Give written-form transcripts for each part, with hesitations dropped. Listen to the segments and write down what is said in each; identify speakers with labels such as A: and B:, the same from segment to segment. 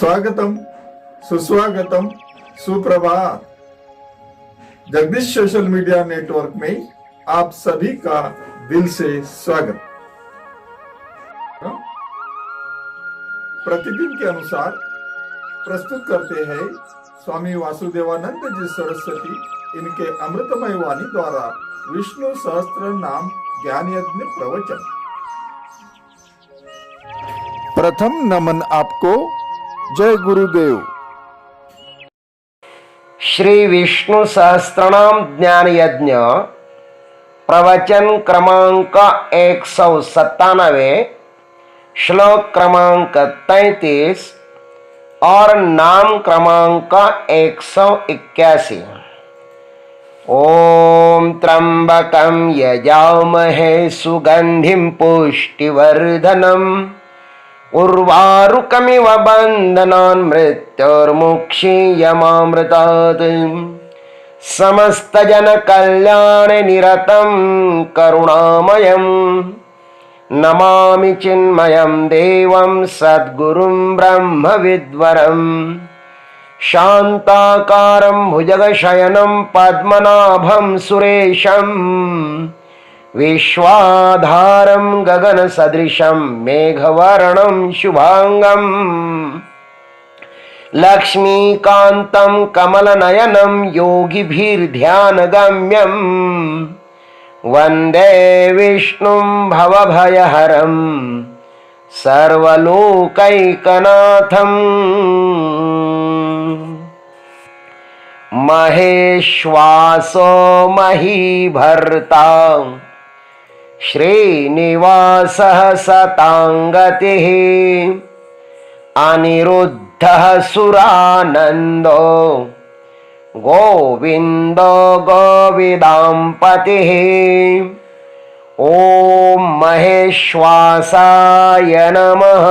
A: स्वागतम, सुस्वागतम, सुप्रभात। जगदीश सोशल मीडिया नेटवर्क में आप सभी का दिल से स्वागत। प्रतिदिन के अनुसार प्रस्तुत करते हैं स्वामी वासुदेवानंद जी सरस्वती इनके अमृतमय वाणी द्वारा विष्णु सहस्त्र नाम ज्ञान यज्ञ प्रवचन। प्रथम नमन आपको। जय गुरुदेव।
B: श्री विष्णु सहस्त्रनाम ज्ञान यज्ञ प्रवचन क्रमांक 197, श्लोक क्रमांक 33 और नाम क्रमांक 181। ओम त्र्यंबकं यजामहे सुगंधिं पुष्टिवर्धनम् उर्वारुकमिव बन्धनान् मृत्युर्मुक्षीयमामृतात् समस्तजनकल्याणे निरतं करुणामयं नमामि चिन्मयं देवं सद्गुरुं ब्रह्मविद्वरं शान्ताकारं भुजगशयनं पद्मनाभं सुरेशं विश्वाधारं गगनसदृशं मेघवर्णं शुभांगं लक्ष्मीकान्तं कमलनयनं योगिभिर्ध्यानगम्यं वन्दे विष्णुं भवभयहरं सर्वलोकैकनाथं महेश्वासो महीभर्ता श्रीनिवासः सतांगतिः अनिरुद्धः सुरानन्दो गोविन्दो गोविदाम्पतिः। ओम महेश्वासाय नमः।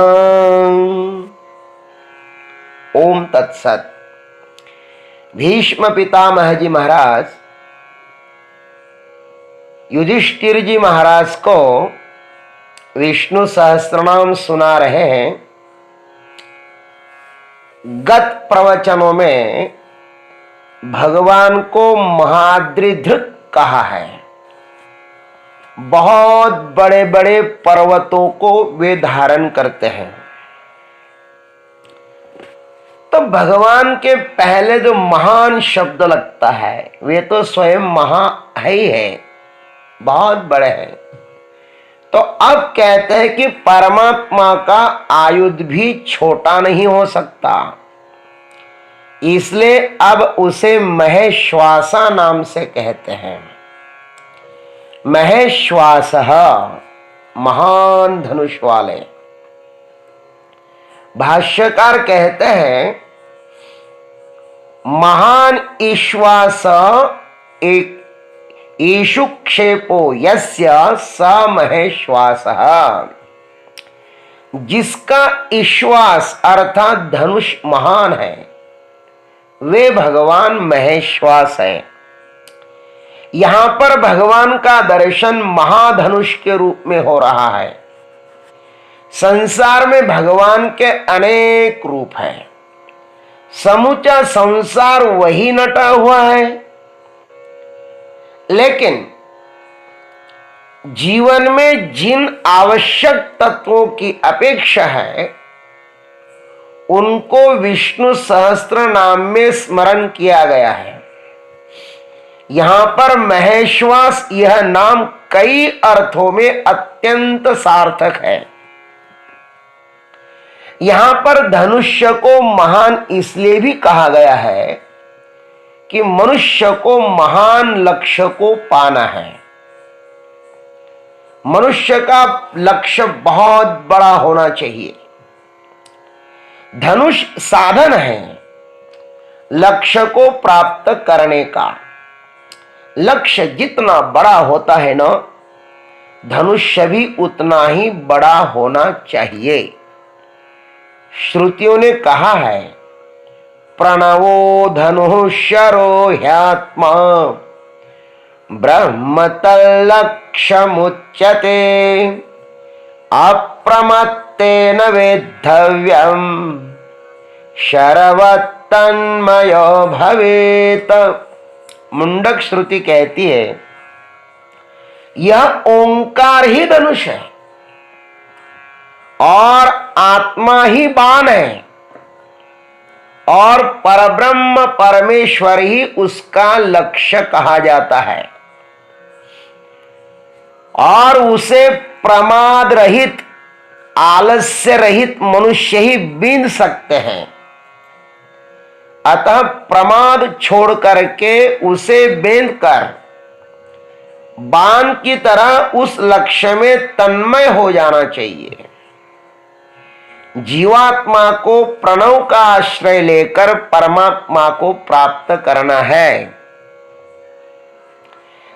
B: ओम तत्सत। भीष्म पितामह जी महाराज युधिष्ठिर जी महाराज को विष्णु सहस्त्रनाम सुना रहे हैं। गत प्रवचनों में भगवान को महाद्रिधृत कहा है। बहुत बड़े बड़े पर्वतों को वे धारण करते हैं। तो भगवान के पहले जो महान शब्द लगता है वे तो स्वयं महा ही है, बहुत बड़े हैं। तो अब कहते हैं कि परमात्मा का आयुध भी छोटा नहीं हो सकता, इसलिए अब उसे महेश्वासा नाम से कहते हैं। महेश्वास महान धनुष वाले। भाष्यकार कहते हैं महान ईश्वास एक ईशुक्षेपो यस्य स महेश्वासः। जिसका ईश्वास अर्थात धनुष महान है वे भगवान महेश्वास हैं। यहां पर भगवान का दर्शन महाधनुष के रूप में हो रहा है। संसार में भगवान के अनेक रूप हैं। समूचा संसार वही नटा हुआ है, लेकिन जीवन में जिन आवश्यक तत्वों की अपेक्षा है उनको विष्णु सहस्त्र नाम में स्मरण किया गया है। यहां पर महेश्वास यह नाम कई अर्थों में अत्यंत सार्थक है। यहां पर धनुष्य को महान इसलिए भी कहा गया है कि मनुष्य को महान लक्ष्य को पाना है। मनुष्य का लक्ष्य बहुत बड़ा होना चाहिए। धनुष साधन है लक्ष्य को प्राप्त करने का। लक्ष्य जितना बड़ा होता है ना, धनुष्य भी उतना ही बड़ा होना चाहिए। श्रुतियों ने कहा है प्रणवो धनुष्यरो ह्यात्मा ब्रह्म तल्लक्ष्यमुच्यते अप्रमत्तेन वेद्धव्यम् शरवत्तन्मयो भवेत। मुंडक श्रुति कहती है यह ओंकार ही धनुष है और आत्मा ही बाण है और परब्रह्म परमेश्वर ही उसका लक्ष्य कहा जाता है और उसे प्रमाद रहित आलस्य रहित मनुष्य ही बींध सकते हैं। अतः प्रमाद छोड़ करके उसे बेंध कर बाण की तरह उस लक्ष्य में तन्मय हो जाना चाहिए। जीवात्मा को प्रणव का आश्रय लेकर परमात्मा को प्राप्त करना है।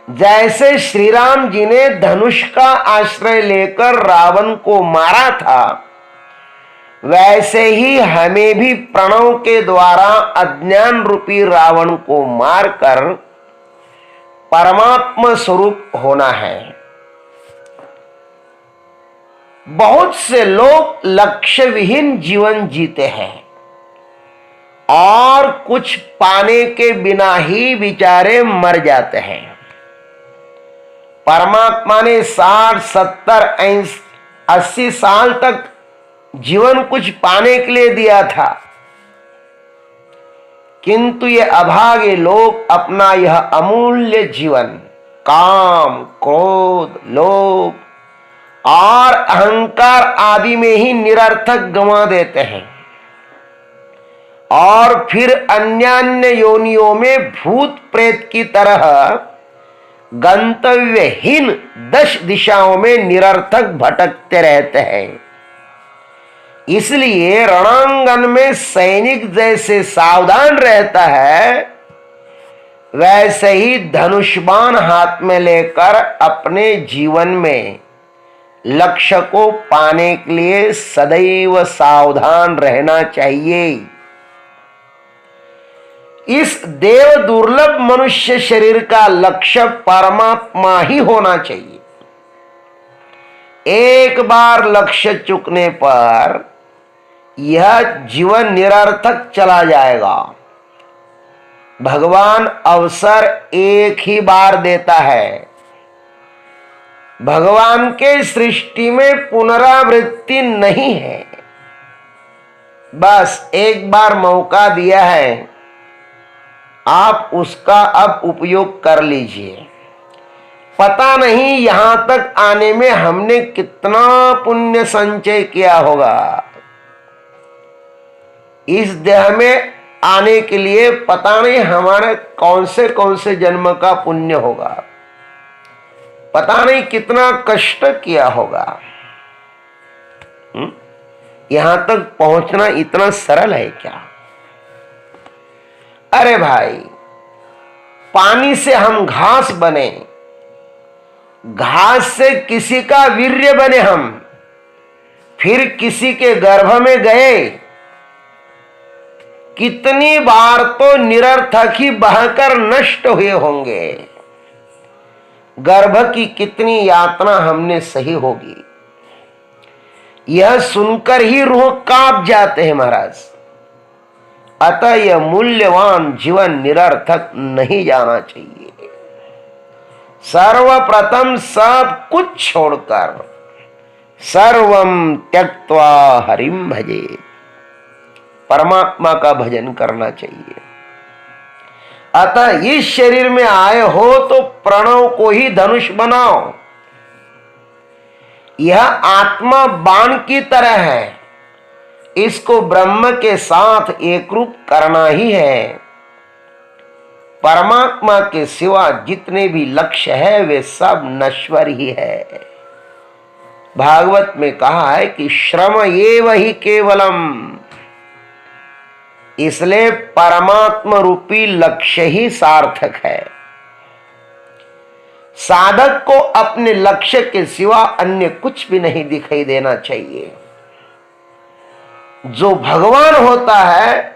B: जैसे श्री राम जी ने धनुष का आश्रय लेकर रावण को मारा था, वैसे ही हमें भी प्रणव के द्वारा अज्ञान रूपी रावण को मारकर परमात्मा स्वरूप होना है। बहुत से लोग लक्ष्य विहीन जीवन जीते हैं और कुछ पाने के बिना ही बेचारे मर जाते हैं। परमात्मा ने 60, 70, 80 साल तक जीवन कुछ पाने के लिए दिया था, किंतु ये अभागे लोग अपना यह अमूल्य जीवन काम, क्रोध, लोभ और अहंकार आदि में ही निरर्थक गंवा देते हैं और फिर अन्य योनियों में भूत प्रेत की तरह गंतव्यहीन 10 दिशाओं में निरर्थक भटकते रहते हैं। इसलिए रणांगन में सैनिक जैसे सावधान रहता है, वैसे ही धनुष्बाण हाथ में लेकर अपने जीवन में लक्ष्य को पाने के लिए सदैव सावधान रहना चाहिए। इस देव दुर्लभ मनुष्य शरीर का लक्ष्य परमात्मा ही होना चाहिए। एक बार लक्ष्य चुकने पर यह जीवन निरर्थक चला जाएगा। भगवान अवसर एक ही बार देता है। भगवान के सृष्टि में पुनरावृत्ति नहीं है। बस एक बार मौका दिया है, आप उसका अब उपयोग कर लीजिए। पता नहीं यहां तक आने में हमने कितना पुण्य संचय किया होगा। इस देह में आने के लिए पता नहीं हमारे कौन से जन्म का पुण्य होगा, पता नहीं कितना कष्ट किया होगा। यहां तक पहुंचना इतना सरल है क्या? अरे भाई, पानी से हम घास बने, घास से किसी का वीर्य बने हम, फिर किसी के गर्भ में गए, कितनी बार तो निरर्थक ही बहकर नष्ट हुए होंगे। गर्भ की कितनी यातना हमने सही होगी, यह सुनकर ही रूह कांप जाते हैं महाराज। अतः यह मूल्यवान जीवन निरर्थक नहीं जाना चाहिए। सर्वप्रथम सब कुछ छोड़कर सर्वम त्यक्त्वा हरिम भजे, परमात्मा का भजन करना चाहिए। अतः इस शरीर में आए हो तो प्रणव को ही धनुष बनाओ। यह आत्मा बाण की तरह है, इसको ब्रह्म के साथ एकरूप करना ही है। परमात्मा के सिवा जितने भी लक्ष्य है वे सब नश्वर ही है। भागवत में कहा है कि श्रम एव ही केवलम, इसलिए परमात्मा रूपी लक्ष्य ही सार्थक है। साधक को अपने लक्ष्य के सिवा अन्य कुछ भी नहीं दिखाई देना चाहिए। जो भगवान होता है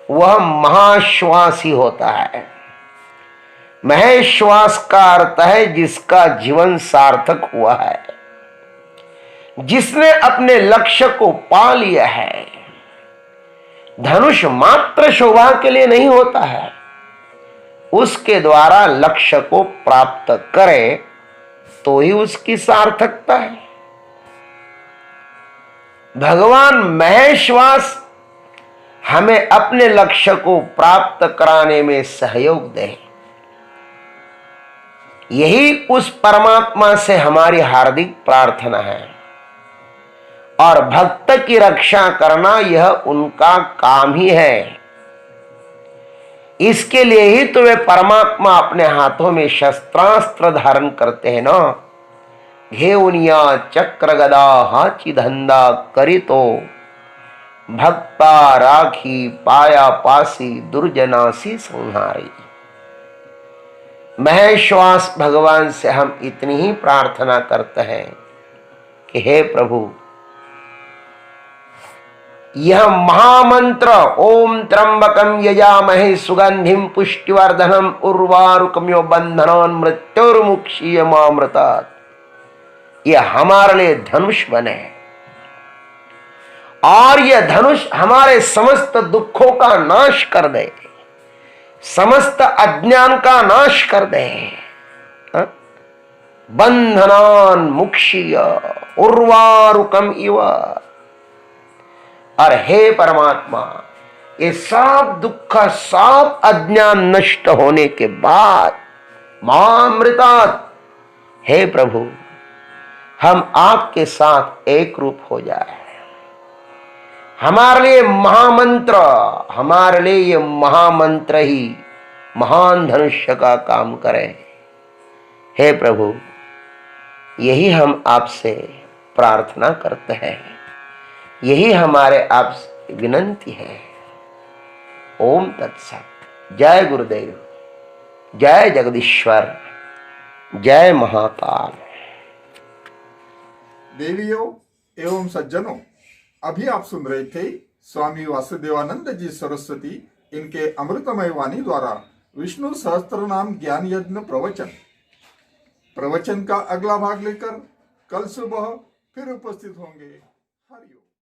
B: वह महाश्वास ही होता है। महेश्वास का अर्थ है जिसका जीवन सार्थक हुआ है, जिसने अपने लक्ष्य को पा लिया है। धनुष मात्र शोभा के लिए नहीं होता है, उसके द्वारा लक्ष्य को प्राप्त करे तो ही उसकी सार्थकता है। भगवान महेश्वास हमें अपने लक्ष्य को प्राप्त कराने में सहयोग दे, यही उस परमात्मा से हमारी हार्दिक प्रार्थना है। और भक्त की रक्षा करना यह उनका काम ही है। इसके लिए ही तो वे परमात्मा अपने हाथों में शस्त्रास्त्र धारण करते हैं ना। घेउनिया चक्र गदा हाची धंधा करितो, भक्ता राखी पाया पासी दुर्जनासी संहारी। महेश्वास भगवान से हम इतनी ही प्रार्थना करते हैं कि हे प्रभु, यह महामंत्र ओम त्र्यंबकम यजामहे सुगंधिम पुष्टिवर्धनम उर्वारुकम्यो बंधनान् मृत्योर्मुक्षीयमामृतात्, यह हमारे लिए धनुष बने और यह धनुष हमारे समस्त दुखों का नाश कर दे, समस्त अज्ञान का नाश कर दे। बंधनान् मुक्षीय उर्वारुकम इव। और हे परमात्मा, ये सब दुख सब अज्ञान नष्ट होने के बाद महामृतात्, हे प्रभु हम आपके साथ एक रूप हो जाए। हमारे लिए महामंत्र, हमारे लिए ये महामंत्र ही महान धनुष्य का काम करे। हे प्रभु, यही हम आपसे प्रार्थना करते हैं, यही हमारे आपसे विनंती है। ओम तत्सत। जय गुरुदेव, जय जगदीश्वर, जय महाकाल।
A: देवियों एवं सज्जनों, अभी आप सुन रहे थे स्वामी वासुदेवानंद जी सरस्वती इनके अमृतमय वाणी द्वारा विष्णु सहस्त्र नाम ज्ञान यज्ञ प्रवचन का अगला भाग लेकर कल सुबह फिर उपस्थित होंगे। हरिओम।